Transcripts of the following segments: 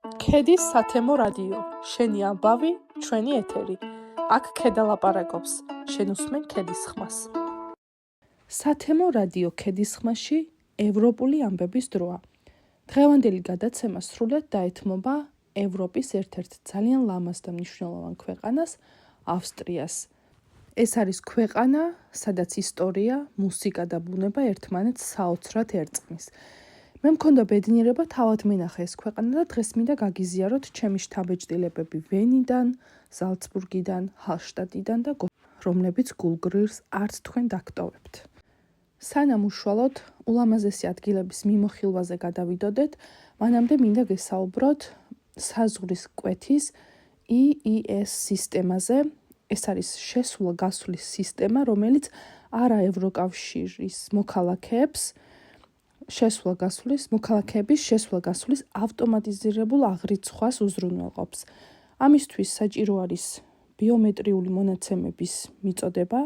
ქედის სათემო რადიო, შენი ამბავი, ჩვენი ეთერი. აქ ქედა ლაპარაკობს, შენ უსმენ ქედის ხმას. სათემო რადიო ქედის ხმაში ევროპული ამბების დროა. დღევანდელი გადაცემა სრულად დაეთმობა ევროპის ერთ-ერთ ძალიან ლამაზ და მნიშვნელოვან ქვეყანას, ავსტრიას. ეს არის ქვეყანა, სადაც ისტორია, მუსიკა და ბუნება ერთმანეთს საოცრად ერწყმის. მე მქონდა ბედნიერება თავად მინახე ეს ქვეყანა და დღეს მინდა გაგიზიაროთ ჩემი შთაბეჭდილებები ვენიდან, ზალცბურგიდან, ჰალშტატიდან და რომლებიც გულგრილს არც თქვენ დაგტოვებთ. სანამ უშუალოდ ულამაზესი ადგილების მიმოხილვაზე გადავიდოდეთ, მანამდე მინდა გესაუბროთ საზღვრის კვეთის EES სისტემაზე. ეს არის შესვლა-გასვლის სისტემა, რომელიც არა ევროკავშირის მოქალაქეების შესვლა-გასვლის ავტომატიზირებულ აღრიცხვას უზრუნველყოფს. ამისთვის საჭირო არის ბიომეტრიული მონაცემების მიწოდება,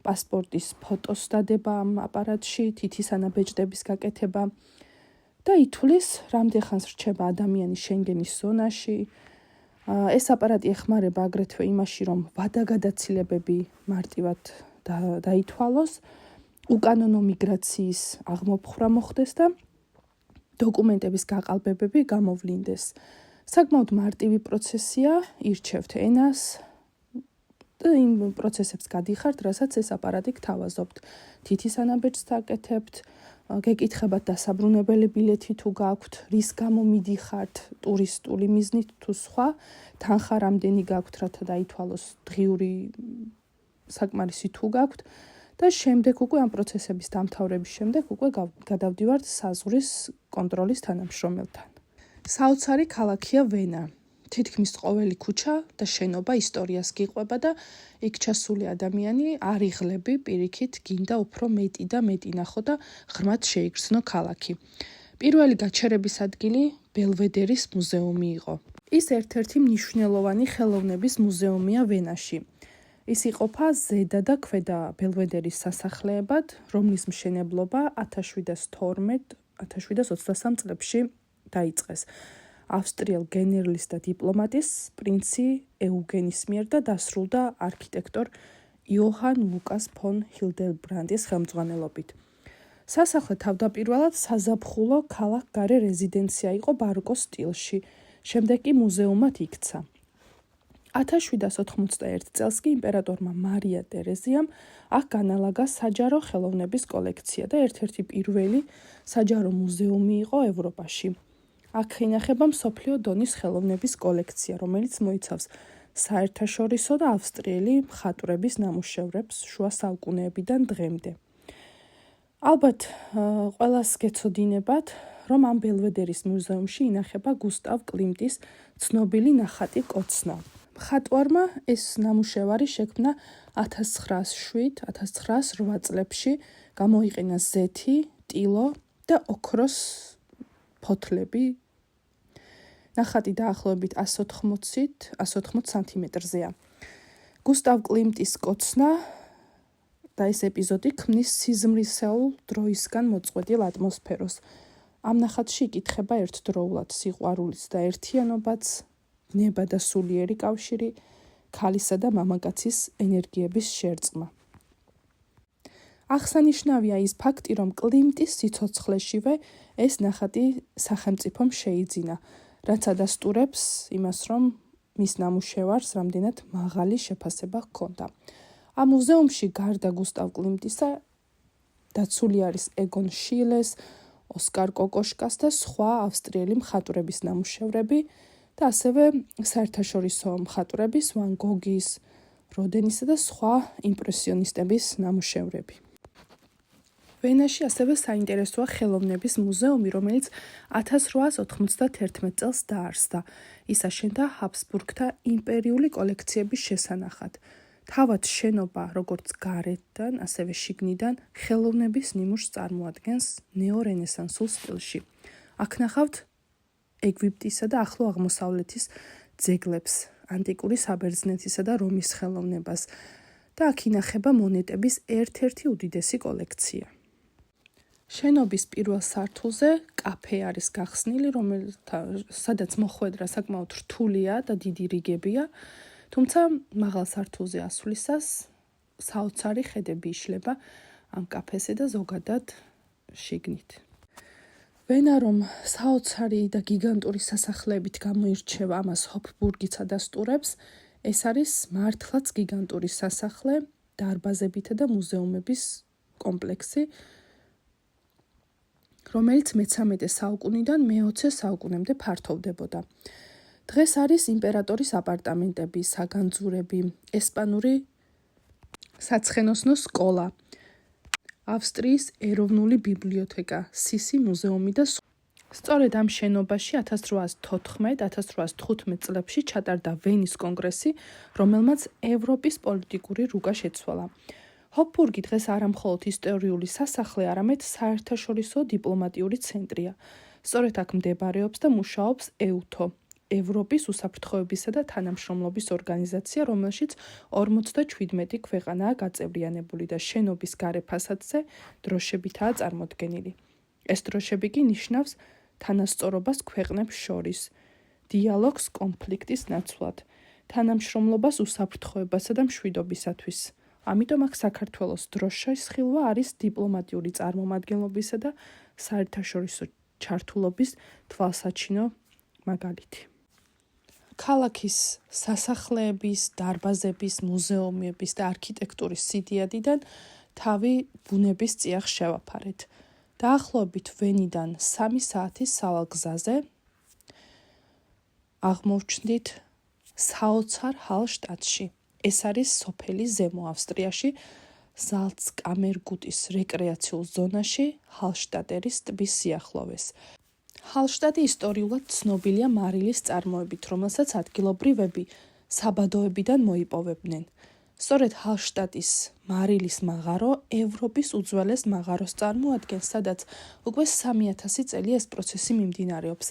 პასპორტის ფოტოს დადება ამ აპარატში, თითის ანაბეჭდების გაკეთება და ითვლის, რამდენ ხანს რჩება ადამიანი შენგენის ზონაში. ეს აპარატი ეხმარება აგრეთვე იმაში, რომ ვადაგადაცილებები მარტივად დაითვალოს, უკანონო მიგრაციის აღმოფხვრა მოხდეს და დოკუმენტების გაყალბებები გამოვლინდეს. საკმაოდ მარტივი პროცესია, ირჩევთ ენას და იმ პროცესებს გადიხართ, რასაც ეს აპარატი გთავაზობთ. თითის ანაბეჭდს აკეთებთ, გეკითხებათ დასაბრუნებელი ბილეთი თუ გაქვთ, რის გამო მიდიხართ, ტურისტული მიზნით თუ სხვა, თანხა რამდენი გაქვთ, რათა დაითვალოს დღიური საკმარისი თუ გაქვთ და შემდეგ უკვე ამ პროცესების დამთავრების შემდეგ უკვე გადავდივართ საზღვრის კონტროლის თანამშრომელთან. საოცარი ქალაქია ვენა. თითქმის ყოველი ქუჩა და შენობა ისტორიას გიყვება და იქ ჩასული ადამიანი არ იღლები პირიქით გინდა უფრო მეტი და მეტი ნახო და ღრმად შეიგრძნო ქალაქი. პირველი გაჩერების ადგილი ბელვედერის მუზეუმი იყო. ის ერთ-ერთი მნიშვნელოვანი ხელოვნების მუზეუმია ვენაში. ის იყოფა ზედა და ქვედა ბელვედერის სასახლეებად, რომლის მშენებლობა 1723 წლებში დაიწყეს. ავსტრიელ გენერლის და დიპლომატის პრინცი ეუგენის მიერ და დასრულდა არქიტექტორ იოჰან ლუკას ფონ ჰილდენბრანდის ხელმძღვანელობით. სასახლე თავდაპირველად საზაფხულო ქალაქგარე რეზიდენცია იყო ბაროკოს სტილში, შემდეგ კი მუზეუმად იქცა. 1791 წელს კი იმპერატორმა მარია ტერეზიამ აქ განალაგა საჯარო ხელოვნების კოლექცია და ერთ-ერთი პირველი საჯარო მუზეუმი იყო ევროპაში. აქ ინახება მსოფლიო დონის ხელოვნების კოლექცია, რომელიც მოიცავს საერთაშორისო და ავსტრიელი მხატვრების ნამუშევრებს შუა საუკუნეებიდან დღემდე. ალბათ ყველას გეცოდინებათ, რომ ამ ბელვედერის მუზეუმში ინახება გუსტავ კლიმტის ცნობილი ნახატი კოცნა. მხატვარმა ეს ნამუშევარი შექმნა 1907-1908 წლებში, გამოიყენა ზეთი, ტილო და ოქროს ფოთლები. ნახატი დაახლოებით 180 სანტიმეტრზეა. გუსტავ კლიმტის კოცნა და ეს ეპიზოდი ქმნის სიზმრისეულ დროისგან მოწყვეტილ ატმოსფეროს. ამ ნახატში იკითხება ერთდროულად სიყვარულიც და ერთიანობაც, ნება და სულიერი კავშირი, ქალისა და მამაკაცის ენერგიების შერწყმა. აღსანიშნავია ის ფაქტი, რომ კლიმტის სიცოცხლეშივე ეს ნახატი სახელმწიფომ შეიძინა, რაც ადასტურებს იმას, რომ მის ნამუშევარს რამდენად მაღალი შეფასება ჰქონდა. ამ მუზეუმში გარდა გუსტავ კლიმტისა დაცული არის ეგონ შილეს, ოსკარ კოკოშკას და სხვა ავსტრიელი მხატვრების ნამუშევრები და ასევე საერთაშორისო მხატვრების, ვან გოგის, როდენისა და სხვა იმპრესიონისტების ნამუშევრები. ვენაში ასევე საინტერესოა ხელოვნების მუზეუმი, რომელიც 1891 წელს დაარსდა. ის აშენდა ჰაბსბურგთა იმპერიული კოლექციების შესანახად. თავად შენობა, როგორც გარედან, ასევე შიგნიდან, ხელოვნების ნიმუშს წარმოადგენს ნეორენესანსულ სტილში. აქ ნახავთ ეგვიპტისა და ახლო აღმოსავლეთის ძეგლებს, ანტიკური საბერძნეთისა და რომის ხელოვნებას და აქ ინახება მონეტების ერთ-ერთი უდიდესი კოლექცია. შენობის პირველ სართულზე კაფე არის გახსნილი, სადაც მოხვედრა საკმაოდ რთულია და დიდი რიგებია, თუმცა მაღალ სართულზე ასვლისას საოცარი ხედები იშლება ამ კაფესზე და ზოგადად შიგნით. ვენა რომ საოცარი და გიგანტური სასახლეებით გამოირჩევა ამას ჰოფბურგიც ადასტურებს, ეს არის მართლაც გიგანტური სასახლე, დარბაზებითა და მუზეუმების კომპლექსი, რომელიც მე-13 საუკუნიდან მე-20 საუკუნემდე ფართოვდებოდა. დღეს არის იმპერატორის აპარტამენტები, საგანძურები, ესპანური საცხენოსნო სკოლა, ავსტრიის ეროვნული ბიბლიოთეკა, სისი მუზეუმი და სწორედ ამ შენობაში 1814-1815 წლებში ჩატარდა ვენის კონგრესი, რომელმაც ევროპის პოლიტიკური რუკა შეცვალა. ჰოფბურგი დღეს არა მხოლოდ ისტორიული სასახლე, არამედ საერთაშორისო დიპლომატიური ცენტრია. სწორედ აქ მდებარეობს და მუშაობს EUTO, ევროპის უსაფრთხოებისა და თანამშრომლობის ორგანიზაცია, რომელშიც 57 ქვეყანაა გაწევრიანებული და შენობის გარე ფასადზე დროშებითაა წარმოდგენილი. ეს დროშები კი ნიშნავს თანასწორობას ქვეყნებს შორის, დიალოგს კონფლიქტის ნაცვლად, თანამშრომლობას უსაფრთხოებასა და მშვიდობისათვის. ამიტომ აქ საქართველოს დროშის ხილვა არის დიპლომატიური წარმომადგენლობისა და საერთაშორისო ჩართულობის თვალსაჩინო მაგალითი. ქალაქის სასახლეების, დარბაზების, მუზეუმების და არქიტექტურის სიდიადიდან თავი ბუნების წიაღს შევაფარეთ. დაახლოებით ვენიდან 3 საათის სავალ გზაზე აღმოვჩნდით საოცარ ჰალშტადტში. ეს არის სოფელი ზემო ავსტრიაში, ზალცკამერგუტის რეკრეაციულ ზონაში, ჰალშტადტერის ტბის სიახლოვეს. ჰალშტადი ისტორიულად ცნობილია მარილის წარმოებით, რომელსაც ადგილობრივები საბადოებიდან მოიპოვებდნენ. სწორედ ჰალშტატის მარილის მაღარო ევროპის უძველეს მაღაროს წარმოადგენს, სადაც უკვე 3000 წელი ეს პროცესი მიმდინარეობს.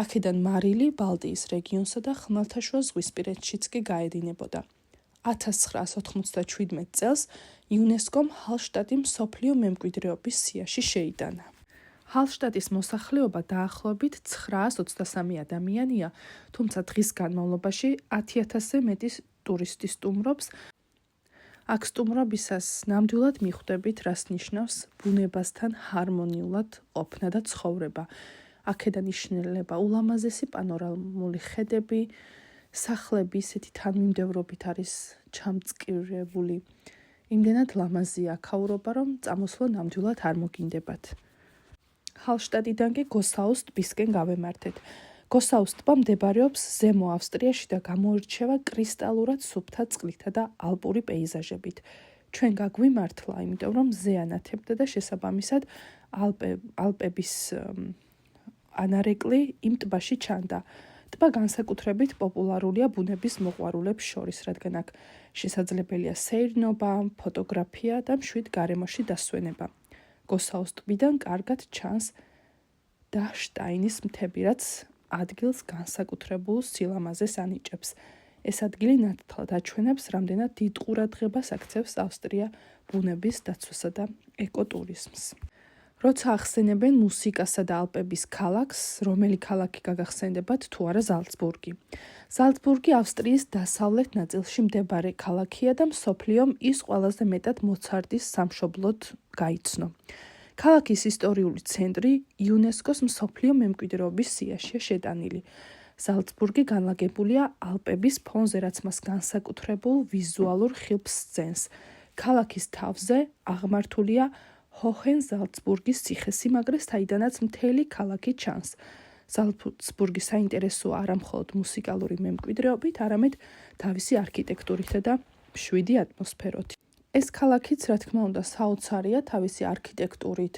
აქედან მარილი ბალტიის რეგიონსა და ხმელთაშუა ზღვისპირეთშიც კი გაედინებოდა. 1997 წელს იუნესკომ ჰალშტატი მსოფლიო მემკვიდრეობის სიაში შეიტანა. ჰალშტატის მოსახლეობა დაახლოებით 923 ადამიანია, თუმცა დღის განმავლობაში 10,000-ზე მეტი ტურისტი სტუმრობს. აქ სტუმრობისას ნამდვილად მიხვდებით, რას ნიშნავს ბუნებასთან ჰარმონიულად ყოფნა და ცხოვრება. აქედან იშლება ულამაზესი პანორამული ხედები, სახლები ისეთი თანმიმდევრობით არის ჩამწკრივებული. იმდენად ლამაზია აქაურობა, რომ წამოსვლა ნამდვილად არ მოგინდებათ. ჰალშტატიდან კი გოსაუს ტბისკენ გავემართეთ. გოსაუს ტბა მდებარეობს ზემო ავსტრიაში და გამოირჩევა კრისტალურად სუფთა წყლითა და ალპური პეიზაჟებით. ჩვენ გაგვიმართლა, იმიტომ რომ მზე ანათებდა და შესაბამისად ალპების ანარეკლი იმ ტბაში ჩანდა. ტბა განსაკუთრებით პოპულარულია ბუნების მოყვარულებს შორის, რადგან აქ შესაძლებელია სეირნობა, ფოტოგრაფია და მშვიდ გარემოში დასვენება. გოსაუს ტბიდან კარგად ჩანს დაშტაინის მთები, რაც ადგილს განსაკუთრებულ სილამაზეს ანიჭებს. ეს ადგილი ნათლად აჩვენებს, რამდენად დიდ ყურადღებას აქცევს ავსტრია ბუნების დაცვასა და ეკოტურიზმს. როცა ახსენებენ მუსიკასა და ალპების ქალაქს, რომელი ქალაქი გაგახსენდებათ თუ არა ზალცბურგი. ზალცბურგი ავსტრიის დასავლეთ ნაწილში მდებარე ქალაქია და მსოფლიომ ის ყველაზე მეტად მოცარტის სამშობლოდ გაიცნო. ქალაქის ისტორიული ცენტრი იუნესკოს მსოფლიო მემკვიდრეობის სიაშია შეტანილი. ზალცბურგი განლაგებულია ალპების ფონზე, რაც მას განსაკუთრებულ ვიზუალურ ხილვს სცემს. ქალაქის თავზე აღმართულია ჰოჰენ-ზალცბურგის ციხესიმაგრე, საიდანაც მთელი ქალაქი ჩანს. ზალცბურგი საინტერესოა არა მხოლოდ მუსიკალური მემკვიდრეობით, არამედ თავისი არქიტექტურითა და მშვიდი ატმოსფეროთი. ეს ქალაქიც, რა თქმა უნდა, საოცარია თავისი არქიტექტურით,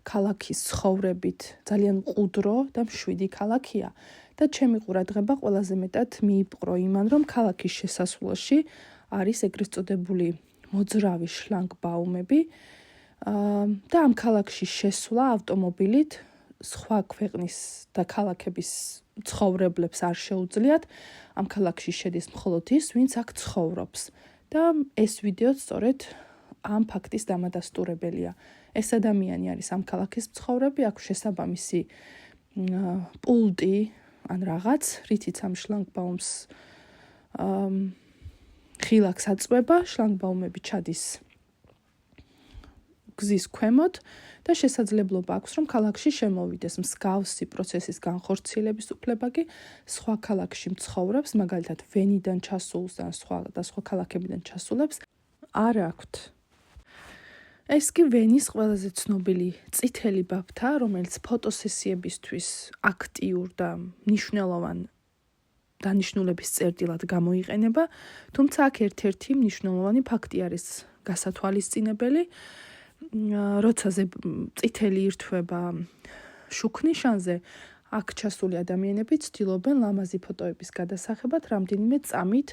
ქალაქის ცხოვრებით, ძალიან მყუდრო და მშვიდი ქალაქია და ჩემი ყურადღება ყველაზე მეტად მიიპყრო იმან, რომ ქალაქის შესასვლელში არის ეგრეთ წოდებული მოძრავი შლანგბაუმები და ამ ქალაქში შესვლა ავტომობილით სხვა ქვეყნის და ქალაქების ცხოვრებლებს არ შეუძლიათ. ამ ქალაქში შედის მხოლოდ ის, ვინც აქ ცხოვრობს. და ეს ვიდეო სწორედ ამ ფაქტის დამადასტურებელია. ეს ადამიანი არის ამ ქალაქის მცხოვრები, აქვს შესაბამისი პულტი ან რაღაც, რითიც ამ შლანგბაუმს ხილაკს აწვება, შლანგბაუმები ჩადის გზის ქვემოთ და შესაძლებლობა აქვს, რომ ქალაქში შემოვიდეს მსგავსი პროცესის განხორციელების უფლება კი სხვა ქალაქში მცხოვრებს, მაგალითად ვენიდან ჩასულს და სხვა ქალაქებიდან ჩასულებს არ აქვთ. ეს კი ვენის ყველაზე ცნობილი წითელი ბაბთა, რომელიც ფოტოსესიებისთვის აქტიურ და მნიშვნელოვან დანიშნულების წერტილად გამოიყენება, თუმცა აქ ერთ-ერთი მნიშვნელოვანი ფაქტი არის გასათვალისწინებელი, როცა წითელი ირთვება შუქნიშანზე, აქ ჩასული ადამიანები ცდილობენ ლამაზი ფოტოების გადასაღებად რამდენიმე წამით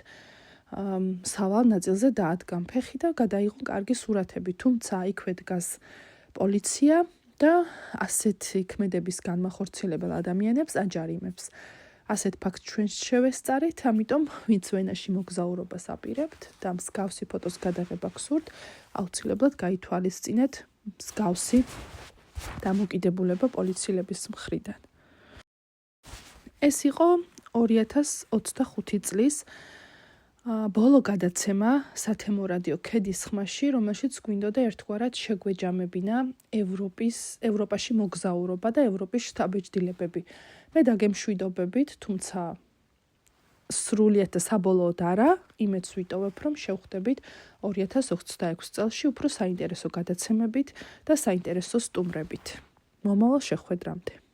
სავალ ნაწილზე დაადგან ფეხი და გადაიღონ კარგი სურათები, თუმცა იქვე დგას პოლიცია და ასეთი ქმედების განმახორციელებელ ადამიანებს აჯარიმებს. ასეთ ფაქტს ჩვენ შევესწარით, ამიტომ ვინც ვენაში მოგზაურობას აპირებთ და მსგავსი ფოტოს გადაღება გსურთ, აუცილებლად გაითვალისწინეთ მსგავსი დამოკიდებულება პოლიციელების მხრიდან. ეს იყო 2025 წლის ბოლო გადაცემა სათემო რადიო ქედის ხმაში, რომელშიც გვინდოდა ერთგვარად შეგვეჯამებინა ევროპაში მოგზაურობა და ევროპის შთაბეჭდილებები. მე დაგემშვიდობებით, თუმცა სრულიად და საბოლოოდ არა, იმედს ვიტოვებ, რომ შევხვდებით 2026 წელში უფრო საინტერესო გადაცემებით და საინტერესო სტუმრებით. მომავალ შეხვედრამდე.